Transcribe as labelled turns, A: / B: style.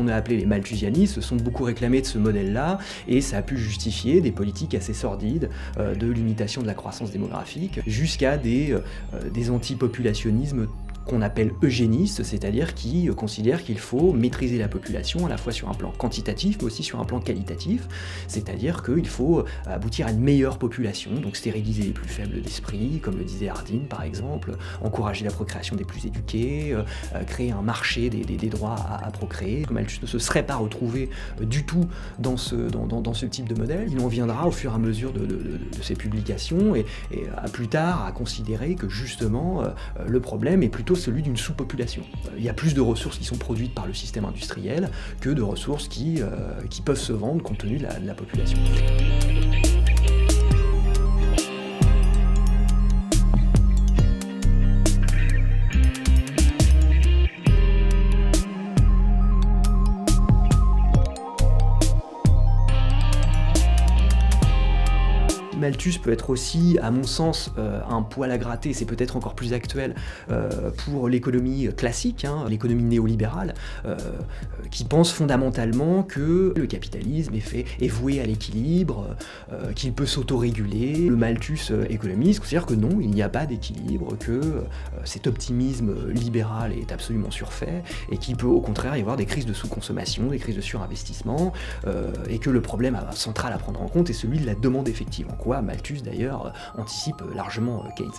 A: qu'on a appelés les malthusianistes se sont beaucoup réclamés de ce modèle-là, et ça a pu justifier des politiques assez sordides de limitation de la croissance démographique, jusqu'à des antipopulationnismes qu'on appelle eugénistes, c'est-à-dire qui considèrent qu'il faut maîtriser la population à la fois sur un plan quantitatif mais aussi sur un plan qualitatif, c'est-à-dire qu'il faut aboutir à une meilleure population, donc stériliser les plus faibles d'esprit, comme le disait Hardin par exemple, encourager la procréation des plus éduqués, créer un marché des droits à procréer. Malthus ne se serait pas retrouvé du tout dans ce type de modèle. Il en viendra au fur et à mesure de ses publications et plus tard à considérer que justement le problème est plutôt celui d'une sous-population. Il y a plus de ressources qui sont produites par le système industriel que de ressources qui peuvent se vendre compte tenu de la population. Malthus peut être aussi, à mon sens, un poil à gratter, c'est peut-être encore plus actuel pour l'économie classique, l'économie néolibérale, qui pense fondamentalement que le capitalisme est voué à l'équilibre, qu'il peut s'autoréguler. Le Malthus économiste considère que non, il n'y a pas d'équilibre, que cet optimisme libéral est absolument surfait, et qu'il peut au contraire y avoir des crises de sous-consommation, des crises de surinvestissement, et que le problème central à prendre en compte est celui de la demande effective. En quoi Malthus d'ailleurs anticipe largement Keynes.